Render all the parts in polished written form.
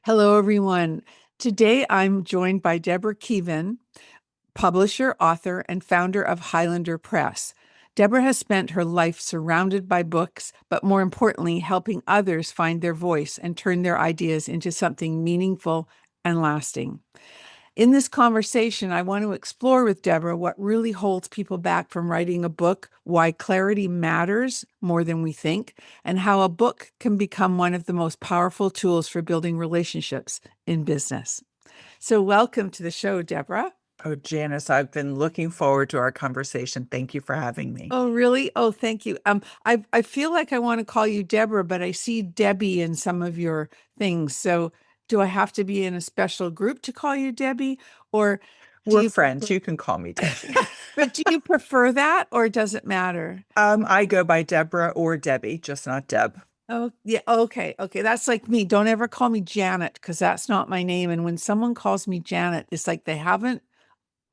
Hello, everyone. Today I'm joined by Deborah Kevin, publisher, author, and founder of Highlander Press. Deborah has spent her life surrounded by books, but more importantly, helping others find their voice and turn their ideas into something meaningful and lasting. In this conversation, I want to explore with Deborah what really holds people back from writing a book, why clarity matters more than we think, and how a book can become one of the most powerful tools for building relationships in business. So, welcome to the show, Deborah. Oh, Janice, I've been looking forward to our conversation. Thank you for having me. Oh, really? Oh, thank you. I feel like I want to call you Deborah, but I see Debbie in some of your things. So, do I have to be in a special group to call you Debbie, or do We're you friends. prefer? You can call me Debbie. But do you prefer that, or does it matter? I go by Deborah or Debbie, just not Deb. Oh, yeah. Okay. Okay. That's like me. Don't ever call me Janet because that's not my name. And when someone calls me Janet, it's like they haven't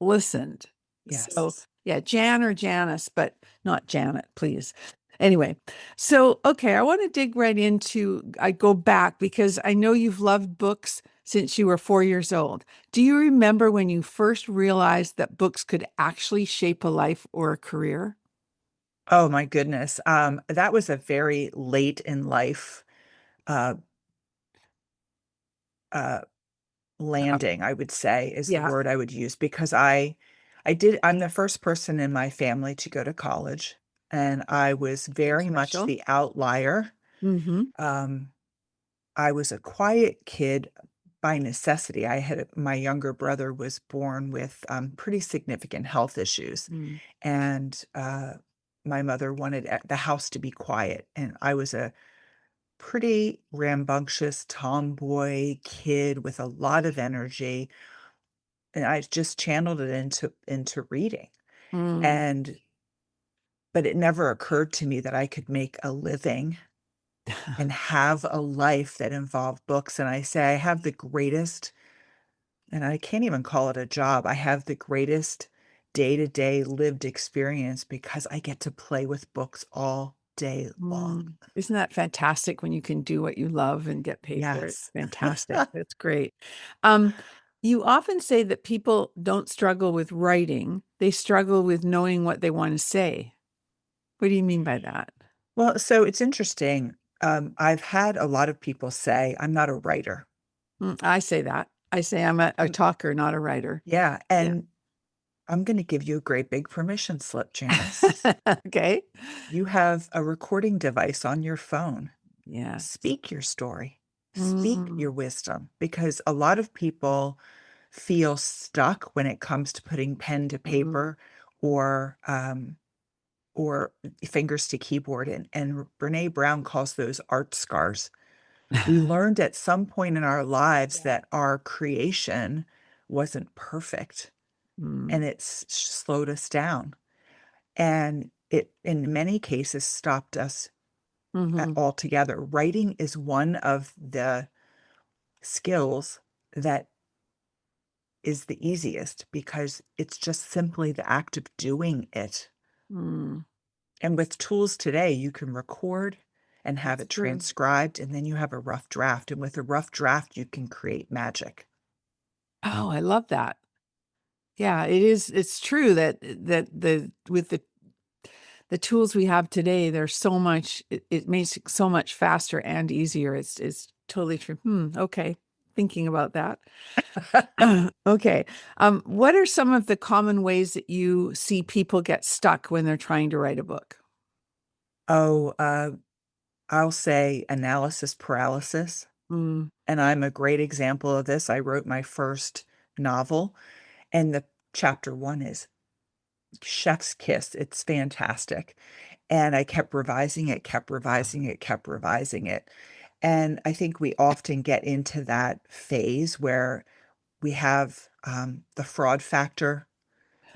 listened. So, Yes. yeah, Jan or Janice, but not Janet, please. Anyway, so, okay, I want to dig right into, I go back because I know you've loved books since you were 4 years old. Do you remember when you first realized that books could actually shape a life or a career? Oh my goodness. That was a very late in life uh, uh, Uh, landing, I would say, is the yeah, word I would use because I'm the first person in my family to go to college, and I was you're very much special. the outlier. Mm-hmm. Um, I was a quiet kid by necessity. My younger brother was born with pretty significant health issues, Mm. and my mother wanted the house to be quiet. And I was a pretty rambunctious tomboy kid with a lot of energy, and I just channeled it into reading. Mm. And but it never occurred to me that I could make a living and have a life that involved books. And I say I have the greatest, and I can't even call it a job. I have the greatest day-to-day lived experience because I get to play with books all day long. Isn't that fantastic when you can do what you love and get paid for it? Yes. Fantastic. That's great. Um, you often say that people don't struggle with writing, they struggle with knowing what they want to say. What do you mean by that? Well, so it's interesting. I've had a lot of people say I'm not a writer. I say that. I say I'm a Mm, talker, not a writer. yeah, Yeah. and I'm going to give you a great big permission slip, Janice. Okay. You have a recording device on your phone. Yes. Speak your story, speak Mm, your wisdom, because a lot of people feel stuck when it comes to putting pen to mm, paper or fingers to keyboard. And Brene Brown calls those art scars. We learned at some point in our lives yeah. that our creation wasn't perfect, Mm, and slowed us down. And it, in many cases, stopped us mhm, altogether. Writing is one of the skills that is the easiest because it's just simply the act of doing it. mm. And with tools today, you can record and have That's it true. transcribed, and then you have a rough draft. And with a rough draft, you can create magic. Oh, I love that. Yeah, it is. It's true that the with the tools we have today, there's so much. It makes it so much faster and easier. It's totally true. Okay, thinking about that. Okay. What are some of the common ways that you see people get stuck when they're trying to write a book? Oh, I'll say analysis paralysis. Mm, And I'm a great example of this. I wrote my first novel, and the chapter one is chef's kiss. It's fantastic. And I kept revising it, kept revising it, kept revising it. And I think we often get into that phase where we have the fraud factor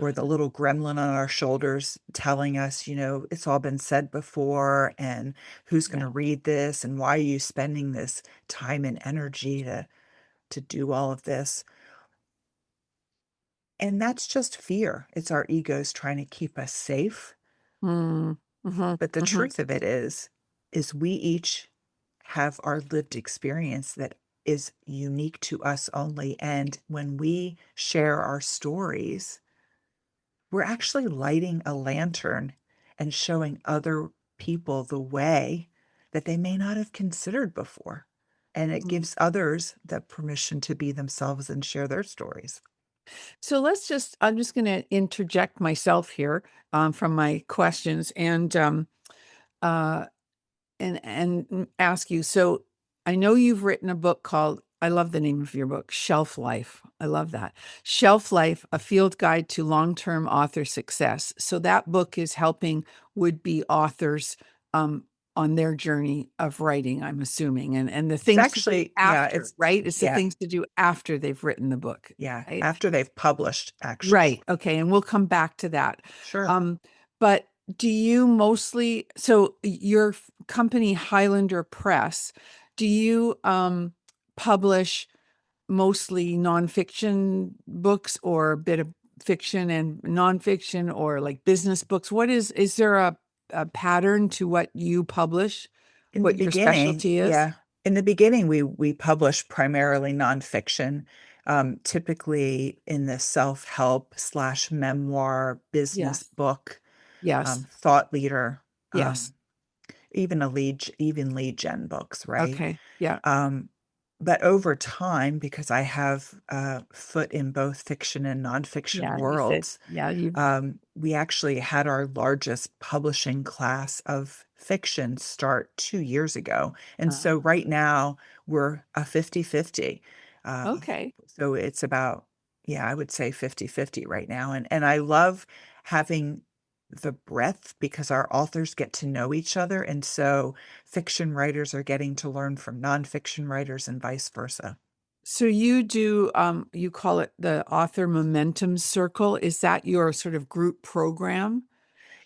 or the little gremlin on our shoulders telling us, it's all been said before, and who's going yeah. to read this, and why are you spending this time and energy to do all of this? And that's just fear. It's our egos trying to keep us safe. Mm, hmm But the hmm truth of it is we each have our lived experience that is unique to us only. And when we share our stories, we're actually lighting a lantern and showing other people the way that they may not have considered before. And it Mm. gives others the permission to be themselves and share their stories. So I'm just going to interject myself here from my questions uh, and ask you. So I know you've written a book called, I love the name of your book, Shelf Life. I love that. Shelf Life, a field guide to long-term author success. So that book is helping would-be authors um, on their journey of writing, I'm assuming, and the It's things to do actually, yeah, after, right? It's the yeah, things to do after they've written the book, yeah, right? after they've published, actually. Right. Okay. And we'll come back to that. Sure. Um, but do you mostly, so your company, Highlander Press, do you publish mostly nonfiction books or a bit of fiction and nonfiction or like business books? Is there a pattern to what you publish, In the what your beginning, specialty is? yeah, in the beginning, we published primarily nonfiction, typically in the self-help slash memoir business Yes. book, Yes. thought leader, Yes. even lead gen books, right? Okay. Yeah. Um, but over time, because I have a foot in both fiction and nonfiction Yeah. You said, worlds, yeah, you, we actually had our largest publishing class of fiction start 2 years ago. And uh, so right now we're a 50-50. okay. So it's about, yeah, I would say 50-50 right now. And I love having the breadth because our authors get to know each other. And so fiction writers are getting to learn from nonfiction writers and vice versa. So you do, you call it the Author Momentum Circle. Is that your sort of group program,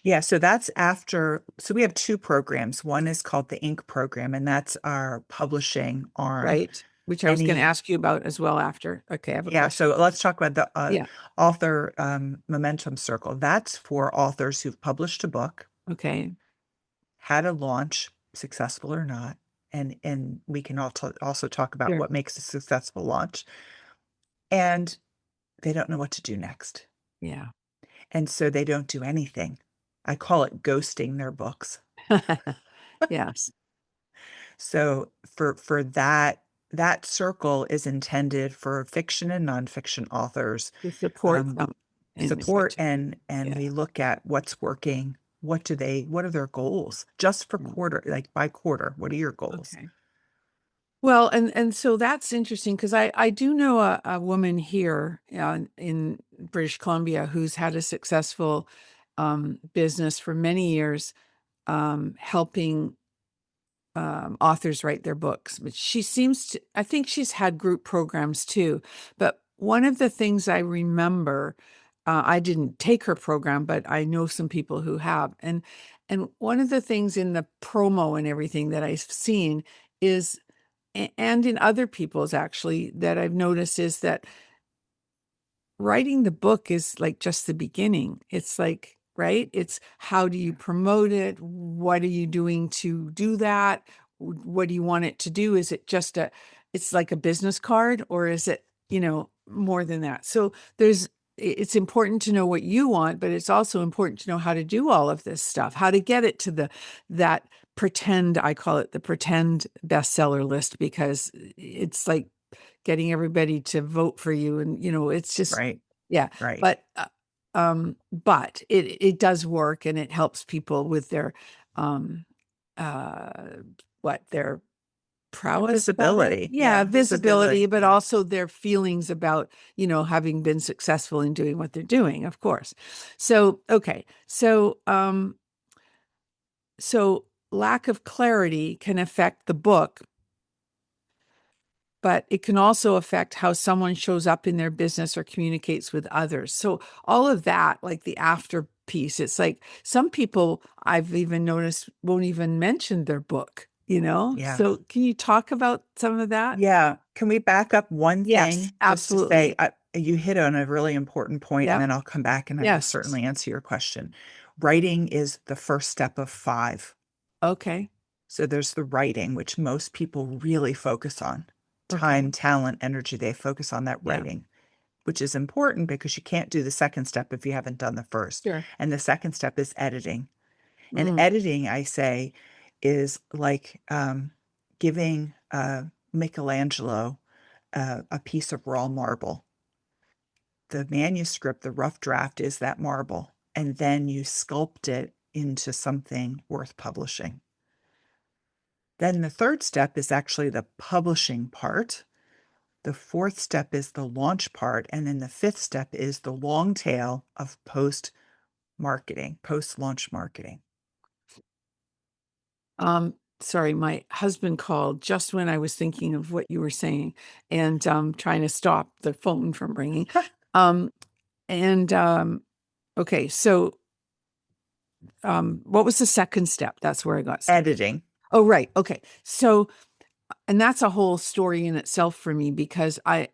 Yeah, so that's after. So we have two programs. One is called the Ink program, and that's our publishing arm. right? Which I was going to Any, ask you about as well after. Okay, I have a yeah, question. so let's talk about the Yeah. author momentum circle. That's for authors who've published a book, Okay. had a launch, successful or not, and we can also talk about Sure. what makes a successful launch, and they don't know what to do next, Yeah. and so they don't do anything. I call it ghosting their books. Yes. So for that circle is intended for fiction and nonfiction authors. To support Um, them in support which, and yeah. we look at what's working. What are their goals? Just for Yeah. quarter, like by quarter, what are your goals? Okay. Well, and so that's interesting because I do know a woman here in British Columbia who's had a successful business for many years, helping authors write their books. But she seems to, I think she's had group programs too. But one of the things I remember, I didn't take her program, but I know some people who have. And one of the things in the promo and everything that I've seen is, and in other people's actually, that I've noticed is that writing the book is like just the beginning. It's like, right? It's how do you promote it? What are you doing to do that? What do you want it to do? Is it just it's like a business card or is it, more than that? So it's important to know what you want, but it's also important to know how to do all of this stuff, how to get it to that pretend, I call it the pretend bestseller list, because it's like getting everybody to vote for you. And, it's just, Right, yeah. right. But it does work and it helps people with their, um, uh, their And prowess about it. visibility. Yeah. Yeah, Visibility, visibility. but Yeah. also their feelings about, having been successful in doing what they're doing, of course. So, okay. So lack of clarity can affect the book, but it can also affect how someone shows up in their business or communicates with others. So all of that, like the after piece, it's like some people I've even noticed won't even mention their book. Yeah. So can you talk about some of that? Yeah. Can we back up one Yes, thing just to say, absolutely. you hit on a really important point, and Yep. then I'll come back and I will Yes. certainly answer your question. Writing is the first step of five. Okay. So there's the writing, which most people really focus on. Okay. time, talent, energy. They focus on that Yeah. writing, which is important because you can't do the second step if you haven't done the first. Sure. And the second step is editing. And Mm. editing, I say, is like giving Michelangelo a piece of raw marble. The manuscript, the rough draft, is that marble. And then you sculpt it into something worth publishing. Then the third step is actually the publishing part. The fourth step is the launch part. And then the fifth step is the long tail of post marketing, post launch marketing. Sorry, my husband called just when I was thinking of what you were saying and trying to stop the phone from ringing. Um, and okay, so what was the second step? That's where I got stuck. Editing. Oh, right. Okay. So, and that's a whole story in itself for me because I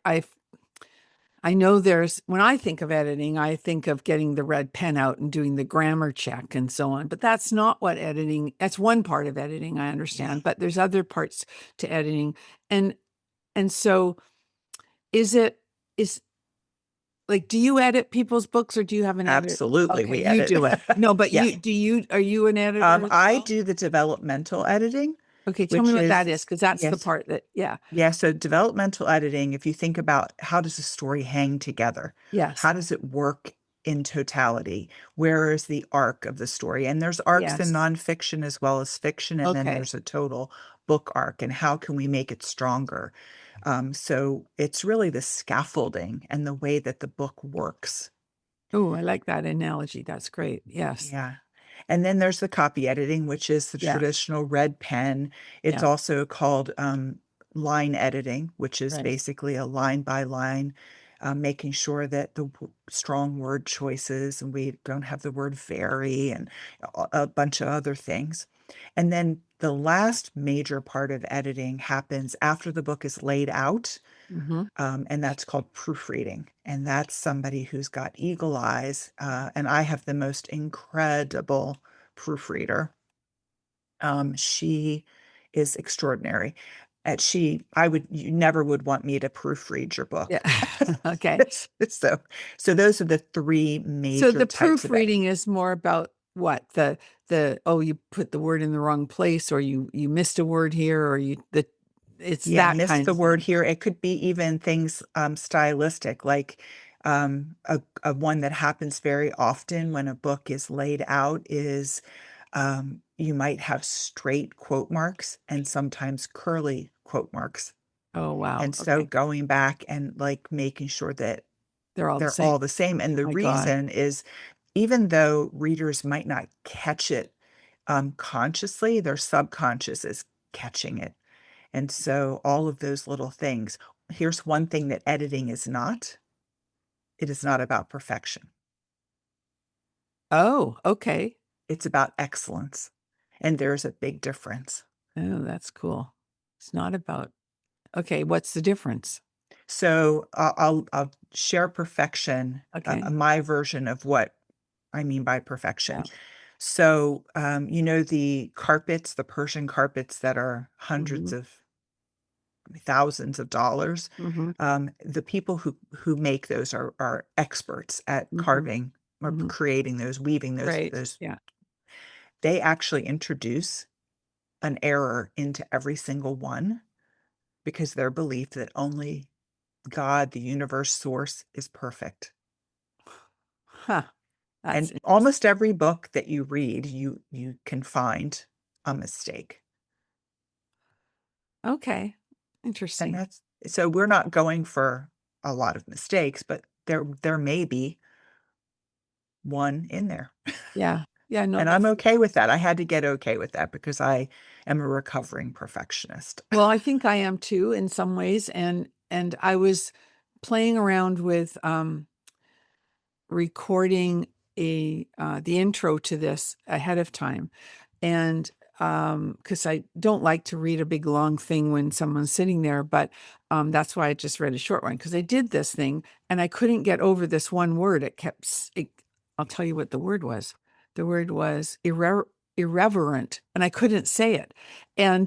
know there's, when I think of editing, I think of getting the red pen out and doing the grammar check and so on. But that's not what editing, that's one part of editing, I understand, but there's other parts to editing. And and so is like, do you edit people's books or do you have an editor? Absolutely, Okay, we you edit. do it. No, but Yeah. are you an editor as I well? do the developmental editing, Okay, tell me which what that is, is, because that's the yes. part that, yeah, Yeah, so developmental editing, if you think about how does a story hang together? yes, How does it work in totality? Where is the arc of the story? And there's arcs in yes. nonfiction as well as fiction, and then Okay. there's a total book arc, and how can we make it stronger? So it's really the scaffolding and the way that the book works. Oh, I like that analogy. That's great. Yes. Yeah. And then there's the copy editing, which is the Yeah. traditional red pen. It's Yeah. also called line editing, which is Right. basically a line by line, making sure that the strong word choices and we don't have the word very and a bunch of other things. And then the last major part of editing happens after the book is laid out, Hmm. and that's called proofreading. And that's somebody who's got eagle eyes. And I have the most incredible proofreader. She is extraordinary. You never would want me to proofread your Yeah. book. Okay. So, so those are the three So major the types of editing. proofreading is more about what? The oh, you put the word in the wrong place, or you missed a word here, or it's Yeah, that missed kind the of word thing. here. It could be even things stylistic, like a one that happens very often when a book is laid out is you might have straight quote marks and sometimes curly quote marks. Oh, wow. And so Okay. going back and like making sure that They're all the they're same. all the same. And the My God. reason is even though readers might not catch it consciously, their subconscious is catching it. And so all of those little things. Here's one thing that editing is not. It is not about perfection. Oh, okay. It's about excellence. And there's a big difference. Oh, that's cool. It's not about, okay, what's the difference? So I'll share perfection, Okay. my version of what I mean by perfection. Yeah. So you know the carpets, the Persian carpets that are Hmm. hundreds of thousands of dollars. Hmm. The people who make those are experts at Hmm. carving or Hmm. creating those, weaving Right. those. Yeah. They actually introduce an error into every single one because their belief that only God, the universe source, is perfect. Huh. That's And interesting. almost every book that you read, you can find a mistake. Okay. And Interesting. that's so we're not going for a lot of mistakes, but there may be one in there. Yeah. Yeah. No, And I'm that's, okay with that. I had to get okay with that because I am a recovering perfectionist. well, I think I am too in some ways. And I was playing around with recording the intro to this ahead of time. And because I don't like to read a big long thing when someone's sitting there, but that's why I just read a short one because I did this thing and I couldn't get over this one word. It kept, I'll tell you what the word was. The word was irreverent, and I couldn't say it. And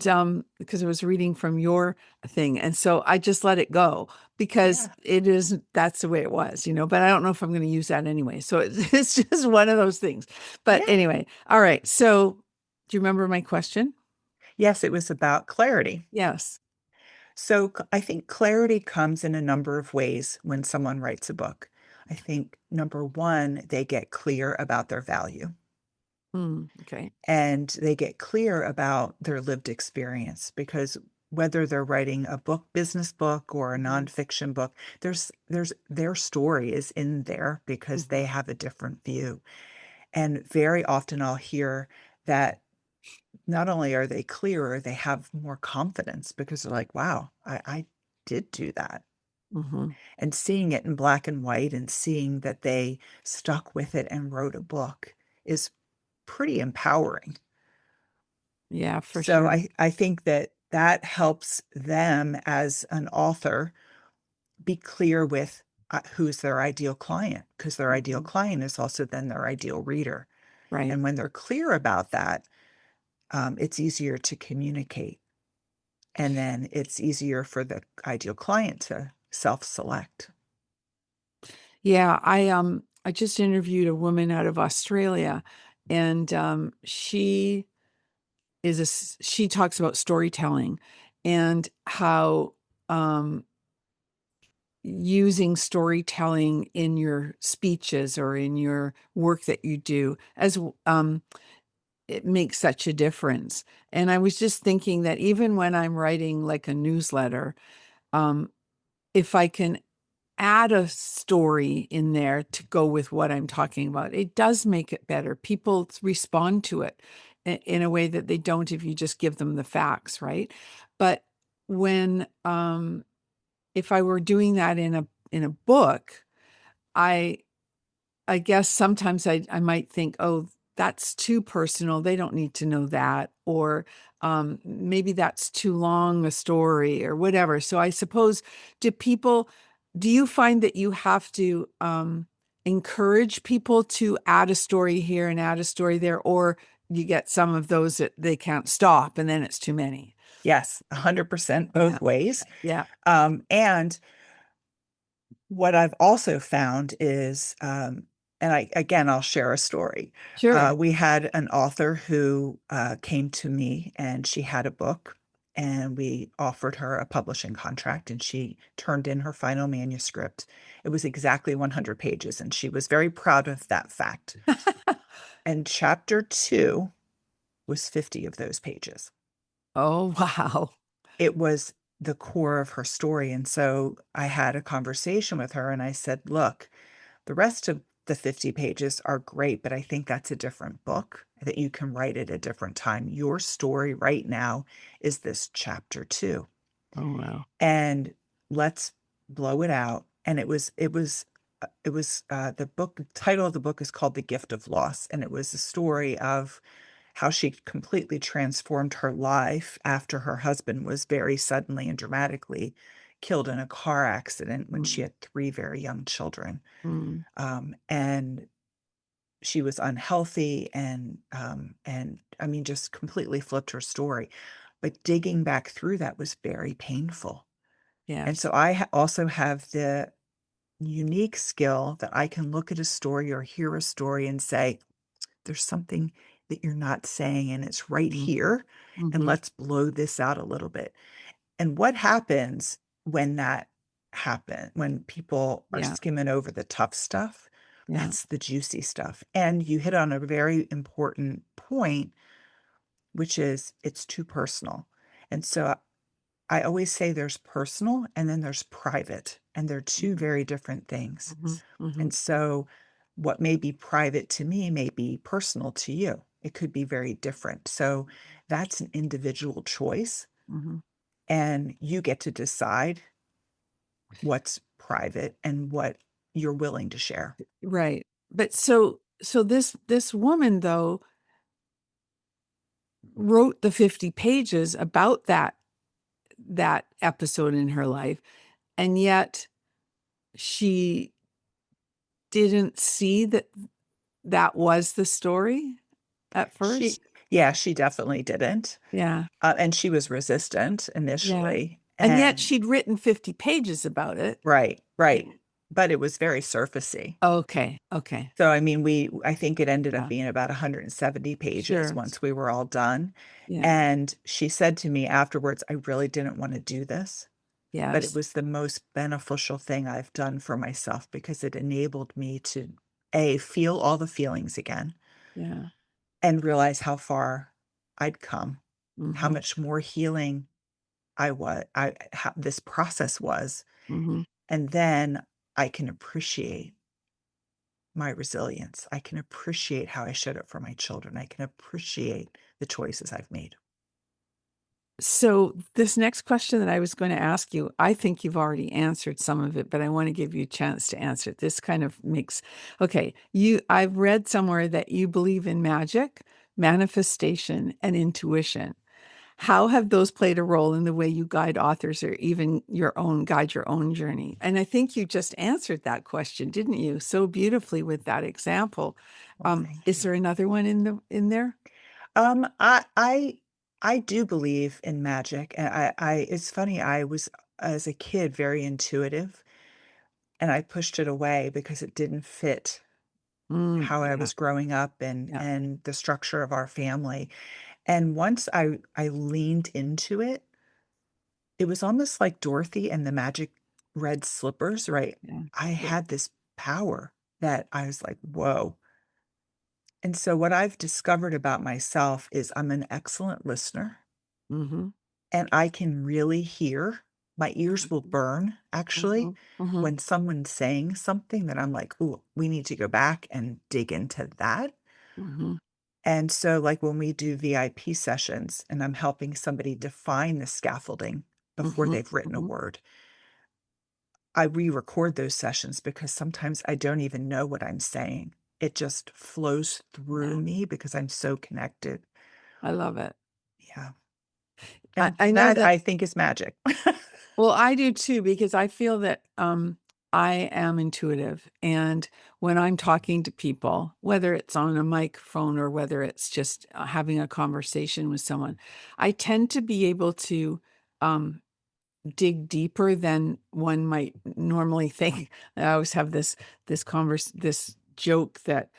because I was reading from your thing. And so I just let it go because Yeah. that's the way it was, but I don't know if I'm going to use that anyway. So it's just one of those things. But Yeah. anyway, all right. So do you remember my question? Yes, it was about clarity. Yes. So I think clarity comes in a number of ways when someone writes a book. I think number one, they get clear about their value Okay. and they get clear about their lived experience because whether they're writing a business book or a Hmm. nonfiction book, there's their story is in there because Hmm. they have a different view. And very often I'll hear that not only are they clearer, they have more confidence because they're like, wow, I did do that. Hmm. And seeing it in black and white and seeing that they stuck with it and wrote a book is pretty empowering. Yeah, for So sure. I think that that helps them as an author be clear with who's their ideal client, because their ideal Hmm. client is also then their ideal reader. Right. And when they're clear about that, it's easier to communicate. And then it's easier for the ideal client to self-select. Yeah, I just interviewed a woman out of Australia, and she talks about storytelling and how using storytelling in your speeches or in your work that you do as it makes such a difference. And I was just thinking that even when I'm writing like a newsletter, um, if I can add a story in there to go with what I'm talking about, it does make it better. People respond to it in a way that they don't if you just give them the facts, right? But when if I were doing that in a book, I I guess sometimes I might think, oh, that's too personal. They don't need to know that. Or maybe that's too long a story or whatever. So I suppose, do you find that you have to encourage people to add a story here and add a story there? Or you get some of those that they can't stop and then it's too many? Yes, 100% Yeah. both ways. Yeah. And what I've also found is, and I'll share a story. Sure. We had an author who came to me and she had a book, and we offered her a publishing contract, and she turned in her final manuscript. It was exactly 100 pages, and she was very proud of that fact. And chapter two was 50 of those pages. Oh, wow. It was the core of her story. And so I had a conversation with her and I said, look, the rest of the 50 pages are great, but I think that's a different book that you can write at a different time. Your story right now is this chapter two. Oh, wow. And let's blow it out. And the book title of the book is called The Gift of Loss. And it was a story of how she completely transformed her life after her husband was very suddenly and dramatically killed in a car accident when she Mm, had three very young children. mm, And she was unhealthy and I mean just completely flipped her story. But digging back through that was very painful. And yes. so I also have the unique skill that I can look at a story or hear a story and say, there's something that you're not saying, and it's right Mm, here. And mhm. let's blow this out a little bit. And what happens when that happens, when people are Yeah. skimming over the tough stuff? Yeah. That's the juicy stuff. And you hit on a very important point, which is it's too personal. And so I always say there's personal and then there's private, and they're two Mhm, very different things. mhm, mhm. And so what may be private to me may be personal to you. It could be very different. So that's an individual choice, Mhm. and you get to decide what's private and what you're willing to share. Right. But so this woman though wrote the 50 pages about that episode in her life, and yet she didn't see that that was the story at She first. Yeah, she definitely didn't. Yeah. And she was resistant Yeah. initially. And yet And she'd written 50 pages about it. right, Yeah. right. But it was very surfacey. Okay. Okay. So, I mean, I think it ended up Yeah. being about 170 pages Sure. once we were all done. Yeah. And she said to me afterwards, I really didn't want to do this, but it Yes. was the most beneficial thing I've done for myself because it enabled me to A, feel all the feelings again Yeah. and realize how far I'd come, how Mm-hmm. much more healing how this process was. Mm-hmm. And then I can appreciate my resilience. I can appreciate how I showed up for my children. I can appreciate the choices I've made. So this next question that I was going to ask you, I think you've already answered some of it, but I want to give you a chance to answer it. This kind of makes, okay, I've read somewhere that you believe in magic, manifestation, and intuition. How have those played a role in the way you guide authors or even guide your own journey? And I think you just answered that question, didn't you? So beautifully with that example. Well, thank Is you. there another one in there? Um, I I I do believe in magic. And it's funny, I was as a kid very intuitive and I pushed it away because it didn't fit how I Yeah, was growing up yeah. and the structure of our family. And once I leaned into it, it was almost like Dorothy and the magic red slippers, right? Yeah. I Yeah. had this power that I was like, "Whoa." And so what I've discovered about myself is I'm an excellent listener Mhm. and I can really hear. My ears will burn actually Mhm. Mhm. when someone's saying something that I'm like, "Ooh, we need to go back and dig into that." Mhm. And so, like, when we do VIP sessions and I'm helping somebody define the scaffolding before Mhm. they've written a Mhm. word, I re-record those sessions because sometimes I don't even know what I'm saying. It just flows through Yeah, me because I'm so connected. I love it. Yeah. I And I know that that I think is magic. well, I do too because I feel that, I am intuitive, and when I'm talking to people, whether it's on a microphone or whether it's just, having a conversation with someone, I tend to be able to, um dig deeper than one might normally think. I always have this joke that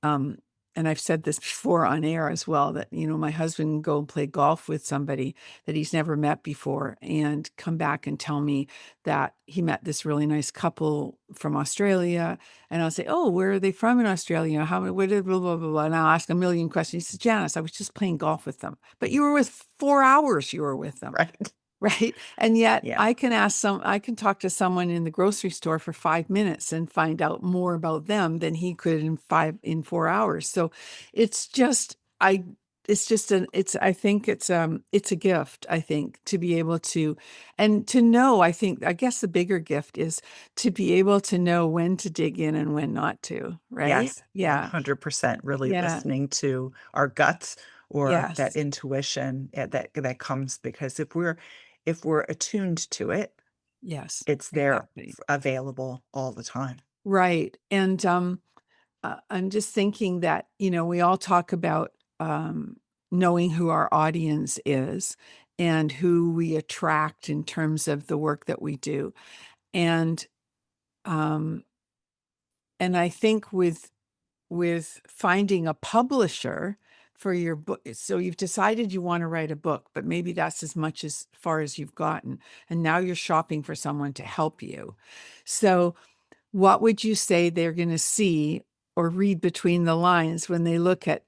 um and I've said this before on air as well that my husband can go and play golf with somebody that he's never met before and come back and tell me that he met this really nice couple from Australia, and I'll say, "Oh, where are they from in Australia? How where did blah blah blah blah," and I'll ask a million questions. He says, "Janice, I was just playing golf with them." But you were with 4 hours you were with them. Right. Right? And yet Yeah. I can talk to someone in the grocery store for 5 minutes and find out more about them than he could in 4 hours. So it's just I it's just an it's I think it's a gift, I think, to be able to and to know, I guess the bigger gift is to be able to know when to dig in and when not to, right? Yes. Yeah. 100% really Yeah. listening to our guts or that Yes. intuition that comes because if we're attuned to it, Yes. it's there Exactly. available all the time. Right. And I'm just thinking that, we all talk about knowing who our audience is and who we attract in terms of the work that we do. And um, and I think with finding a publisher for your book, so you've decided you want to write a book, but maybe that's as much as far as you've gotten. And now you're shopping for someone to help you. So what would you say they're going to see or read between the lines when they look at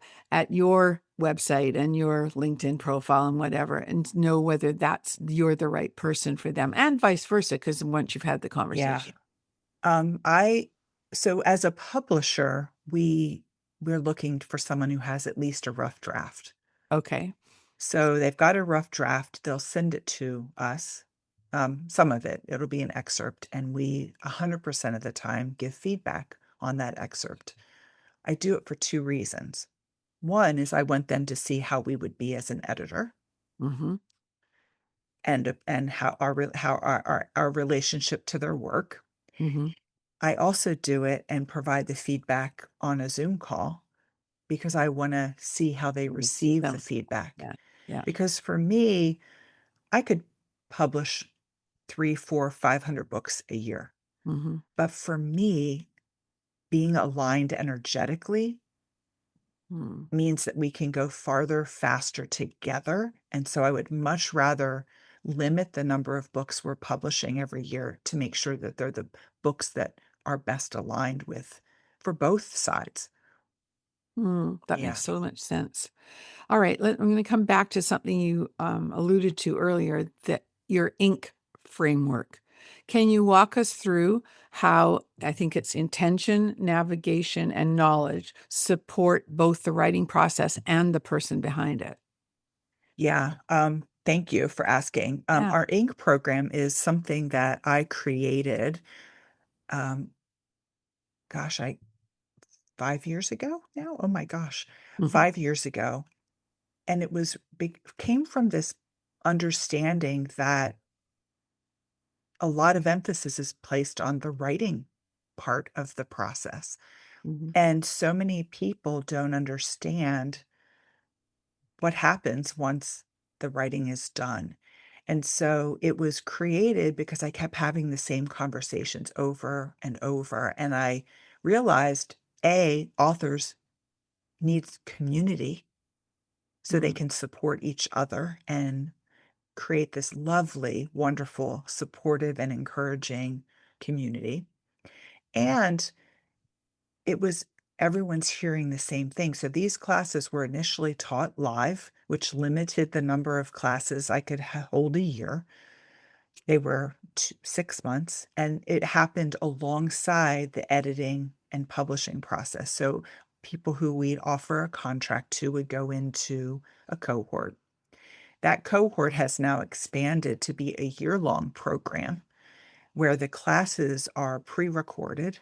your website and your LinkedIn profile and whatever, and know whether you're the right person for them, and vice versa, because once you've had the Yeah. conversation. I so as a publisher, we're looking for someone who has at least a rough draft. Okay. So they've got a rough draft, they'll send it to us. Some of it'll be an excerpt, and we 100% of the time give feedback on that excerpt. I do it for two reasons. One is I want them to see how we would be as an editor Mm-hmm. and how our relationship to their work. Mm-hmm. I also do it and provide the feedback on a Zoom call because I want to see how they You see receive the them. feedback. Yeah. Yeah. Because for me, I could publish 3, 4, 500 books a year. Mm-hmm. But for me, being aligned energetically Mm. means that we can go farther, faster together. And so I would much rather limit the number of books we're publishing every year to make sure that they're the books that are best aligned with for both sides. Mm. That Yeah. makes so much sense. All right, I'm going to come back to something you alluded to earlier, that your ink framework. Can you walk us through how, I think it's intention, navigation, and knowledge support both the writing process and the person behind it? Yeah. Thank you for asking. Yeah. Our ink program is something that I created, um, gosh, I 5 years ago now. Oh my gosh, Mhm. 5 years ago. And it was big, came from this understanding that a lot of emphasis is placed on the writing part of the process. Mhm. And so many people don't understand what happens once the writing is done. And so it was created because I kept having the same conversations over and over. And I realized authors need community so they Mhm. can support each other and create this lovely, wonderful, supportive, and encouraging community. And it was everyone's hearing the same thing. So these classes were initially taught live, which limited the number of classes I could hold a year. They were 6 months, and it happened alongside the editing and publishing process. So people who we'd offer a contract to would go into a cohort. That cohort has now expanded to be a year-long program where the classes are pre-recorded,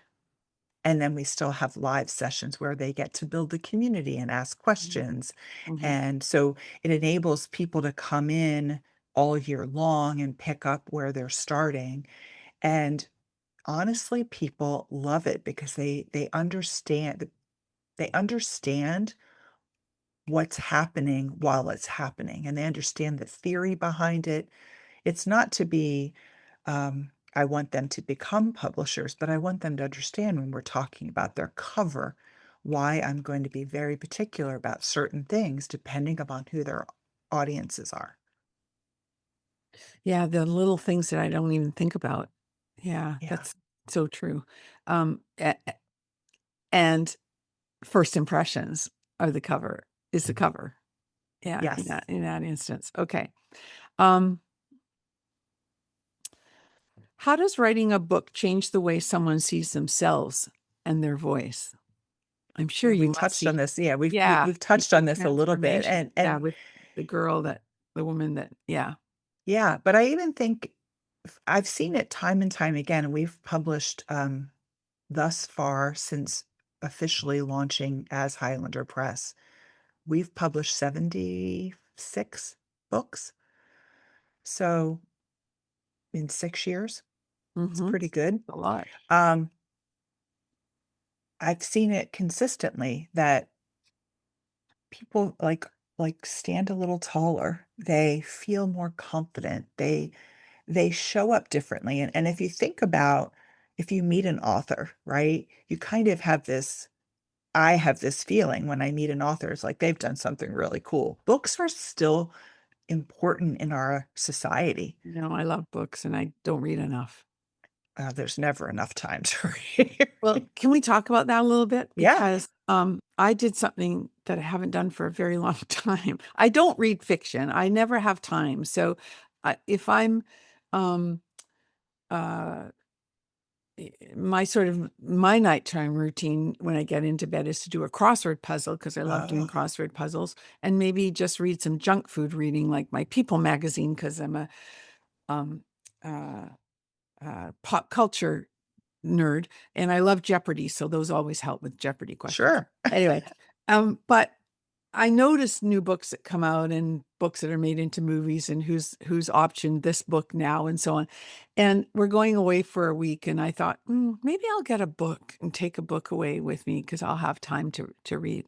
and then we still have live sessions where they get to build the community and ask questions. Mhm. And so it enables people to come in all year long and pick up where they're starting. And honestly, people love it because they understand what's happening while it's happening, and they understand the theory behind it. It's not to be, I want them to become publishers, but I want them to understand when we're talking about their cover, why I'm going to be very particular about certain things depending upon who their audiences are. Yeah, the little things that I don't even think about. Yeah, Yeah. that's so true. And first impressions are the cover, is the cover. Yeah, in Yes. that instance. Okay. Um, how does writing a book change the way someone sees themselves and their voice? I'm sure Yeah, you we must touched on see. this. Yeah, Yeah, we've see touched on the this a little bit. transformation. And Yeah, and with the woman that, yeah. yeah, but I even think I've seen it time and time again. And we've published thus far since officially launching as Highlander Press. We've published 76 books. So in 6 years, it's Mm-hmm. pretty good. A lot. Um, I've seen it consistently that people stand a little taller. They feel more confident. They show up differently. And if you think about if you meet an author, right, you kind of have this I have this feeling when I meet an author, it's like they've done something really cool. Books are still important in our society. No, I love books and I don't read enough. There's never enough time to read. Well, can we talk about that a little bit? Yeah. Because I did something that I haven't done for a very long time. I don't read fiction. I never have time. So if I'm um, uh, my nighttime routine when I get into bed is to do a crossword puzzle because I love doing Oh, crossword puzzles, and maybe just read some junk food reading like my People magazine because I'm a um, uh, pop culture nerd and I love Jeopardy, so those always help with Jeopardy questions. sure. Anyway, but I notice new books that come out and books that are made into movies and who's optioned this book now and so on. And we're going away for a week, and I thought, maybe I'll get a book and take a book away with me because I'll have time to read.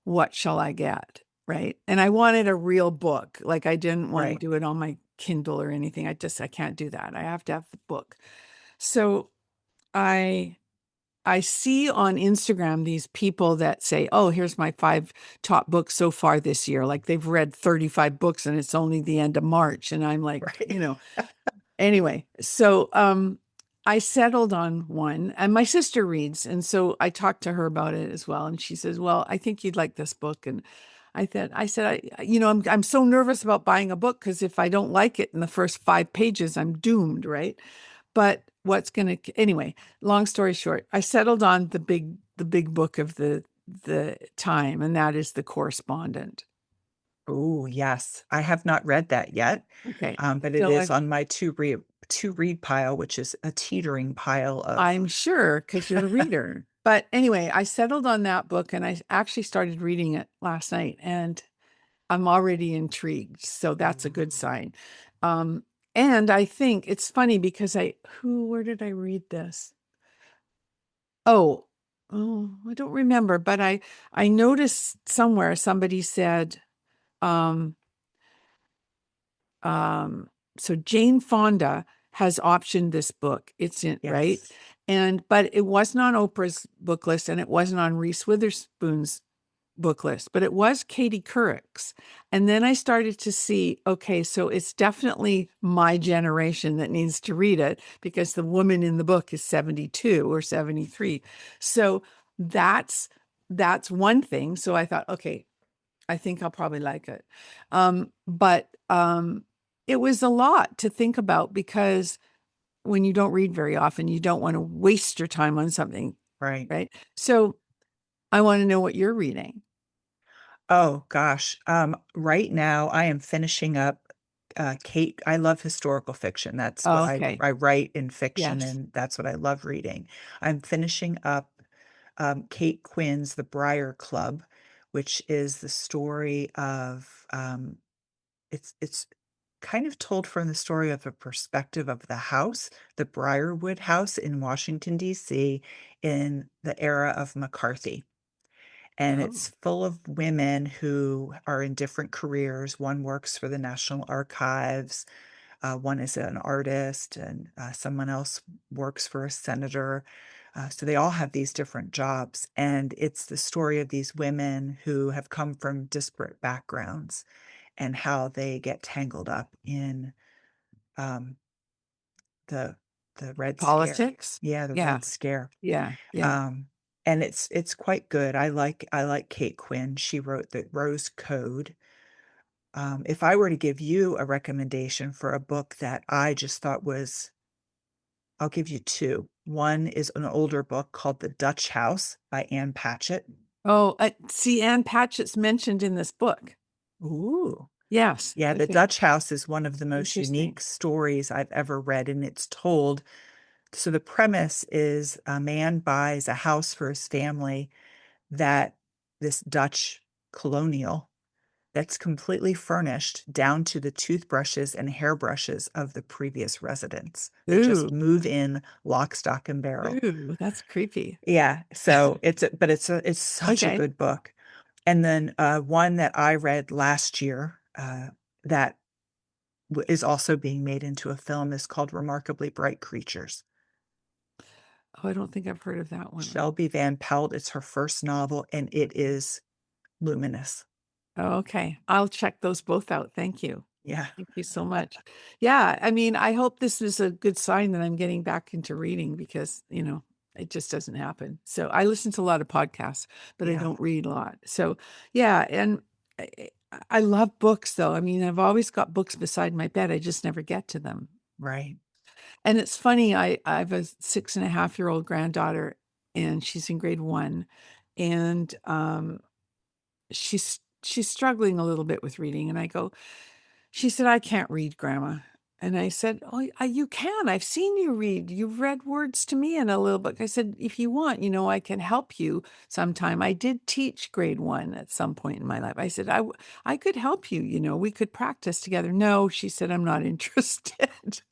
what shall I get? Right. And I wanted a real book. Like I didn't want to Right. do it on my Kindle or anything. I can't do that. I have to have the book. So I I see on Instagram these people that say, "Oh, here's my 5 top books so far this year." Like they've read 35 books and it's only the end of March. And I'm like, Right. anyway, so I settled on one and my sister reads. And so I talked to her about it as well. And she says, "Well, I think you'd like this book." And I'm so nervous about buying a book because if I don't like it in the first 5 pages, I'm doomed, right? But anyway, long story short, I settled on the big book of the time, and that is The Correspondent. Oh, yes. I have not read that yet, Okay. but it So is on my to read pile, which is a teetering pile of I'm sure because you're a reader. But anyway, I settled on that book and I actually started reading it last night and I'm already intrigued. So that's a good sign. Um, and I think it's funny because where did I read this? Oh, I don't remember, but I noticed somewhere somebody said, um, um, so Jane Fonda has optioned this book. It's in right. yes. But it wasn't on Oprah's book list and it wasn't on Reese Witherspoon's book list, but it was Katie Couric's. And then I started to see, okay, so it's definitely my generation that needs to read it because the woman in the book is 72 or 73. So that's one thing. So I thought, okay, I think I'll probably like it. But it was a lot to think about because when you don't read very often, you don't want to waste your time on something, Right. right? So I want to know what you're reading. Oh gosh. Right now I am finishing up Kate. I love historical fiction. That's Oh, what okay. I write in fiction, Yes. and that's what I love reading. I'm finishing up Kate Quinn's The Briar Club, which is the story of it's kind of told from the story of a perspective of the house, the Briarwood House in Washington, D.C., in the era of McCarthy. And Oh, it's full of women who are in different careers. One works for the National Archives, one is an artist, and someone else works for a senator. So they all have these different jobs. And it's the story of these women who have come from disparate backgrounds and how they get tangled up in um, the the Red Scare. politics? Yeah, the Yeah. Red Scare. Yeah. Yeah. Um, and it's quite good. I like Kate Quinn. She wrote the Rose Code. If I were to give you a recommendation for a book that I just thought was, I'll give you two. One is an older book called The Dutch House by Anne Patchett. Oh, see, Anne Patchett's mentioned in this book. Ooh. Yes. Yeah, The Okay. Dutch House is one of the most Interesting. unique stories I've ever read, and it's told. So the premise is a man buys a house for his family that this Dutch colonial that's completely furnished down to the toothbrushes and hairbrushes of the previous residents. They just Ooh. move in lock, stock, and barrel. Ooh, that's creepy. Yeah, so it's such a Okay. good book. And then one that I read last year that is also being made into a film is called Remarkably Bright Creatures. Oh, I don't think I've heard of that one. Shelby Van Pelt. It's her first novel, and it is luminous. Oh, okay. I'll check those both out. Thank you. Yeah, Thank you so much. Yeah, I mean, I hope this is a good sign that I'm getting back into reading because, it just doesn't happen. So I listen to a lot of podcasts, but I yeah, don't read a lot. So yeah, and I love books though. I mean, I've always got books beside my bed. I just never get to them. right. And it's funny, I have a 6.5-year-old granddaughter and she's in grade 1. And she's struggling a little bit with reading. And she said, "I can't read, Grandma." And I said, "Oh, you can. I've seen you read. You've read words to me in a little book." I said, "If you want, I can help you sometime." I did teach grade 1 at some point in my life. I said, I could help you, we could practice together. No, she said, "I'm not interested."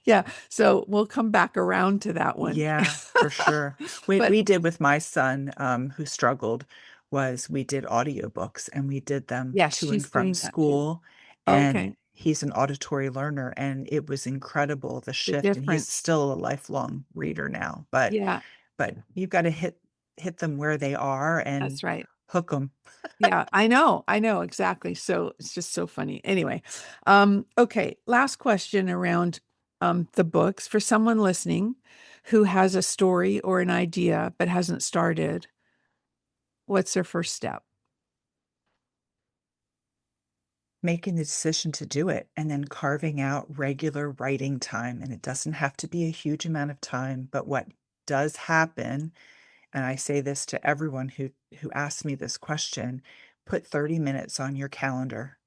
Yeah. So we'll come back around to that one. Yeah, for sure. We But we did with my son, who struggled was we did audiobooks and we did them Yes, to and she's from doing that too. school, and Okay. he's an auditory learner, and it was incredible, the The shift, and he's difference. still a lifelong reader now, but Yeah, you've gotta hit them where they are and that's right. hook them. Yeah, I know, exactly. So it's just so funny. Anyway, okay, last question around the books for someone listening who has a story or an idea but hasn't started. What's their first step? Making the decision to do it and then carving out regular writing time, and it doesn't have to be a huge amount of time, but what does happen, and I say this to everyone who asks me this question, put 30 minutes on your calendar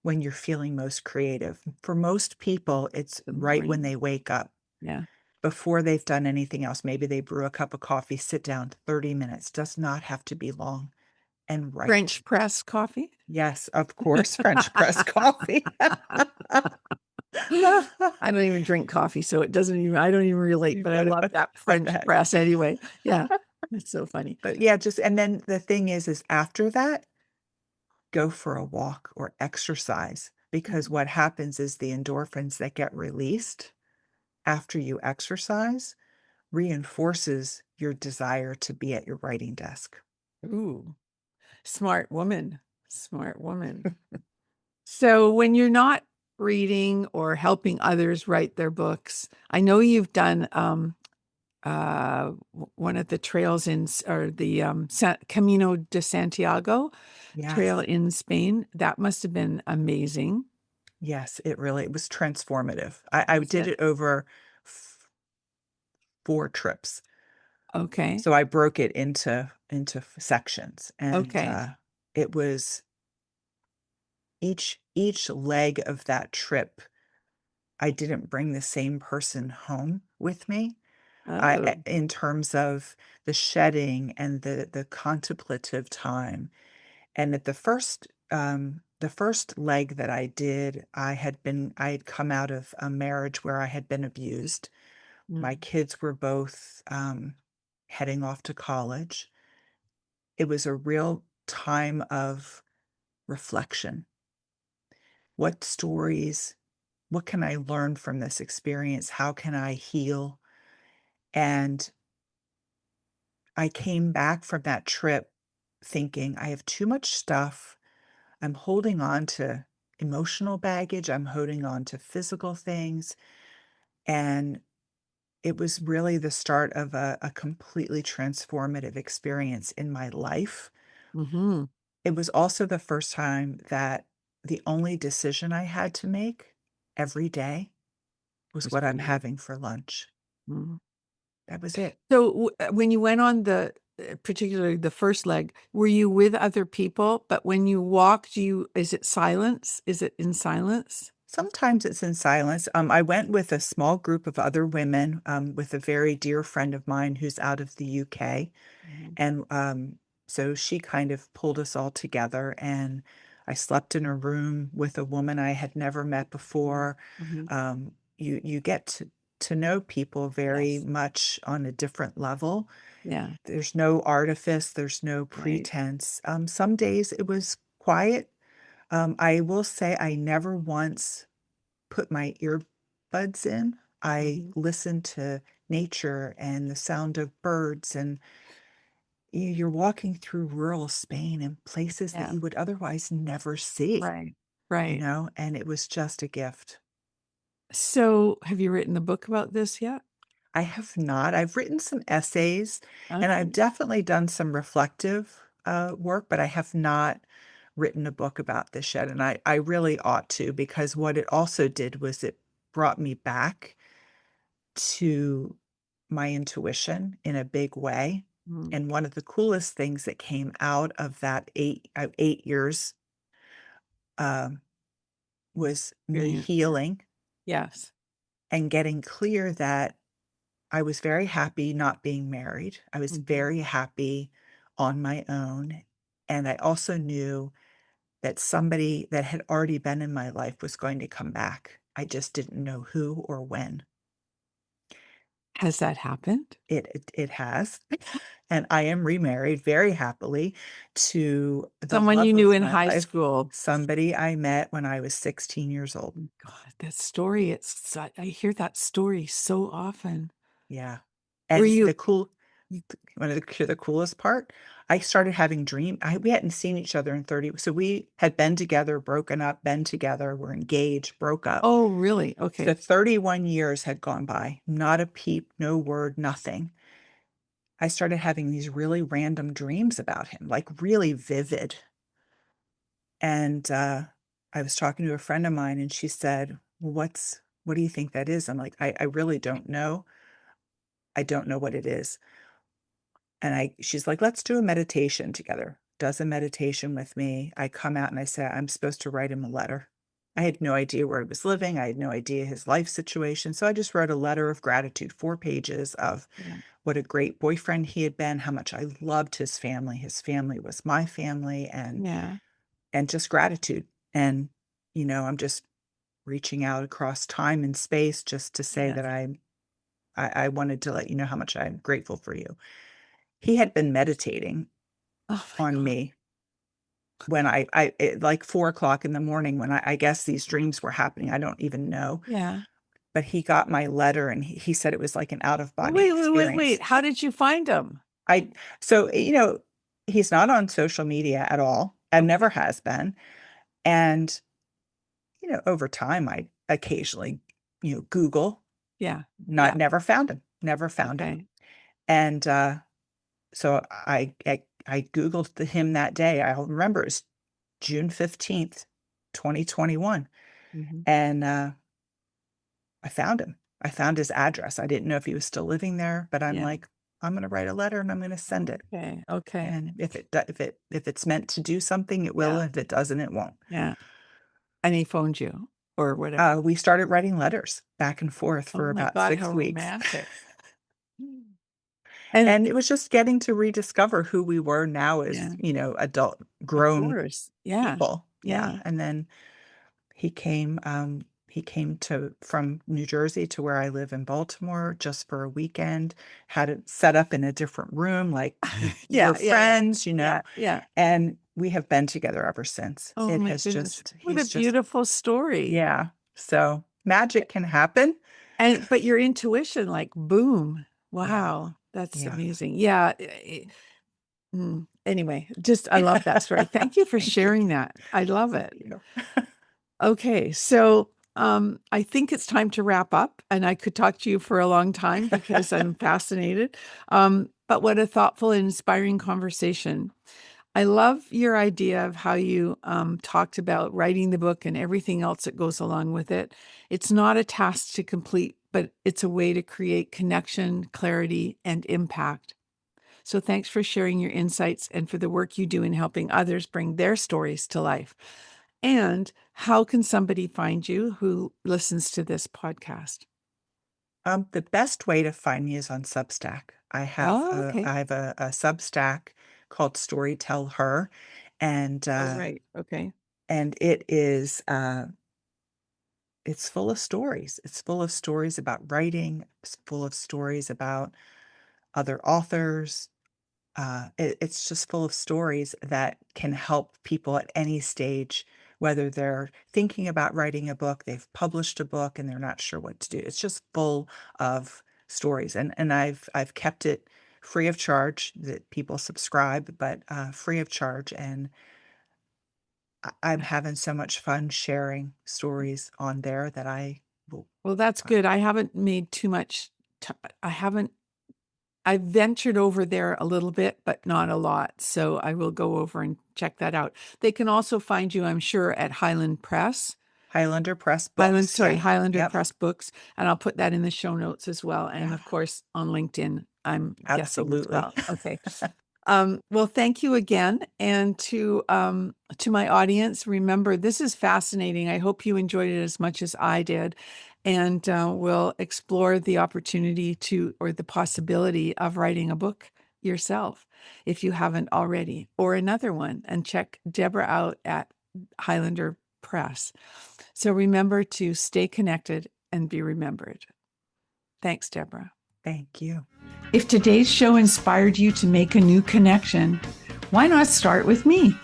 when you're feeling most creative. For most people, it's The right when morning. they wake up, Yeah. before they've done anything else. Maybe they brew a cup of coffee, sit down, 30 minutes, does not have to be long, and write. French press coffee. Yes, of course, French press coffee. I don't even drink coffee, so it doesn't even, I don't even relate, but I love that What the French heck? press anyway. Yeah. It's so funny. But yeah, just and then the thing is after that, go for a walk or exercise, because Mm. what happens is the endorphins that get released after you exercise reinforces your desire to be at your writing desk. Ooh, smart woman. Smart woman. So when you're not reading or helping others write their books, I know you've done one of the trails in or the Camino de Santiago trail Yes. in Spain. That must have been amazing. Yes, it was transformative. I Was did it? it over 4 trips. Okay. So I broke it into sections, and, Okay. it was each leg of that trip, I didn't bring the same person home with me. Oh. In terms of the shedding and the contemplative time. And at the first leg that I did, I had come out of a marriage where I had been abused. My Mm. kids were both, heading off to college. It was a real time of reflection. What stories, what can I learn from this experience? How can I heal? And I came back from that trip thinking, I have too much stuff. I'm holding on to emotional baggage. I'm holding on to physical things. And it was really the start of a completely transformative experience in my life. Hmm. It was also the first time that the only decision I had to make every day was Was what I'm food. having for lunch. Mhm. That was it. So when you went on the particularly the first leg, were you with other people? But when you walked, you is it silence? Is it in silence? Sometimes it's in silence. I went with a small group of other women, with a very dear friend of mine who's out of the UK. Mhm. And so she kind of pulled us all together, and I slept in a room with a woman I had never met Mhm. before. Mhm. You get to know people very Yes. much on a different level. Yeah. There's no artifice, there's no Right. pretense. Some days it was quiet. I will say I never once put my earbuds in. I Mhm. listened to nature and the sound of birds, and you're walking through rural Spain in places that Yeah. you would otherwise never see, Right. Right. and it was just a gift. So have you written a book about this yet? I have not. I've written some essays, and I've Okay. definitely done some reflective work, but I have not written a book about this yet. And I really ought to, because what it also did was it brought me back to my intuition in a big way. Mm. And one of the coolest things that came out of that 8 years um, was me Experience. Yeah. healing Yes. and getting clear that I was very happy not being married. I was Mhm. very happy on my own. And I also knew that somebody that had already been in my life was going to come back. I just didn't know who or when. Has that happened? It has, and I am remarried very happily to the Someone you love knew of in my high life, school. somebody I met when I was 16 years old. God, that story, I hear that story so often. Yeah, Were and you the cool wanna hear the coolest part? I started having we hadn't seen each other in 30, so we had been together, broken up, been together, were engaged, broke up. Oh, really? So Okay. 31 years had gone by, not a peep, no word, nothing. I started having these really random dreams about him, like, really vivid, and, I was talking to a friend of mine, and she said, "Well, what do you think that is?" I'm like, "I really don't know. I don't know what it is." And she's like, "Let's do a meditation together." Does a meditation with me. I come out and I say, "I'm supposed to write him a letter." I had no idea where he was living. I had no idea his life situation. So I just wrote a letter of gratitude, 4 pages of Yeah. what a great boyfriend he had been, how much I loved his family. His family was my family, Yeah. and just gratitude. And, I'm just reaching out across time and space just to say Yes. that I wanted to let you know how much I'm grateful for you. He had been meditating Oh my on God. me when like 4 o'clock in the morning when I guess these dreams were happening. I don't even know. Yeah. But he got my letter and he said it was like an out of body Wait, wait, wait, experience. wait. How did you find him? I so he's not on social media at all and never Okay. has been. And over time I occasionally, Google, Yeah. not Yeah. never found him. Never found him. Okay. And so I Googled him that day. I'll remember it was June 15th, 2021. Mhm. And, I found him. I found his address. I didn't know if he was still living there, but I'm Yeah. like, "I'm gonna write a letter and I'm gonna send it. Okay. Okay. And if it's meant to do something, it will. Yeah. If it doesn't, it won't." Yeah. And he phoned you or whatever. We started writing letters back and forth Oh for my about God, how 6 weeks. romantic. Mm. And And it was just getting to rediscover who we were now as, yeah, adult, of grown course. Yeah. people. Yeah, Yeah. and then he came to from New Jersey to where I live in Baltimore just for a weekend, had it set up in a different room, like, we're Yeah. Yeah. Yeah. friends, Yeah. Yeah. and we have been together ever since. Oh It my has goodness. just What a he's just beautiful story. yeah. So, magic can happen. But your intuition, like, boom. Yeah, Wow. That's yeah. amazing. Yeah. Anyway, just I love that story. Thank you for Thank you, sharing that. I love thank it. you. Okay, so I think it's time to wrap up, and I could talk to you for a long time because I'm fascinated. But what a thoughtful and inspiring conversation. I love your idea of how you talked about writing the book and everything else that goes along with it. It's not a task to complete, but it's a way to create connection, clarity, and impact. So thanks for sharing your insights and for the work you do in helping others bring their stories to life. And how can somebody find you who listens to this podcast? The best way to find me is on Substack. Oh, okay. I have a Substack called Story Tell Her, and, Oh, right. Okay. it is, it's full of stories. It's full of stories about writing, it's full of stories about other authors. It's just full of stories that can help people at any stage, whether they're thinking about writing a book, they've published a book, and they're not sure what to do. It's just full of stories, and I've kept it free of charge that people subscribe, but free of charge, and I'm having so much fun sharing stories on there that I will. Well, that's good. I haven't made too much. I haven't. I've ventured over there a little bit, but not a lot. So I will go over and check that out. They can also find you, I'm sure, at Highland Press. Highlander Press books. Yeah. Highlander Yep. Press Books, and I'll put that in the show notes as well. And Yeah. of course, on LinkedIn, I'm guessing as Absolutely. well. Okay. Well, thank you again. And to my audience, remember, this is fascinating. I hope you enjoyed it as much as I did. And we'll explore the opportunity or the possibility of writing a book yourself if you haven't already, or another one. And check Deborah out at Highlander Press. So remember to stay connected and be remembered. Thanks, Deborah. Thank you. If today's show inspired you to make a new connection, why not start with me?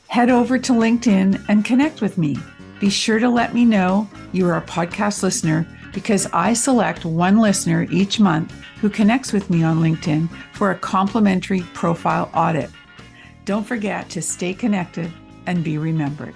Head over to LinkedIn and connect with me. Be sure to let me know you are a podcast listener, because I select one listener each month who connects with me on LinkedIn for a complimentary profile audit. Don't forget to stay connected and be remembered.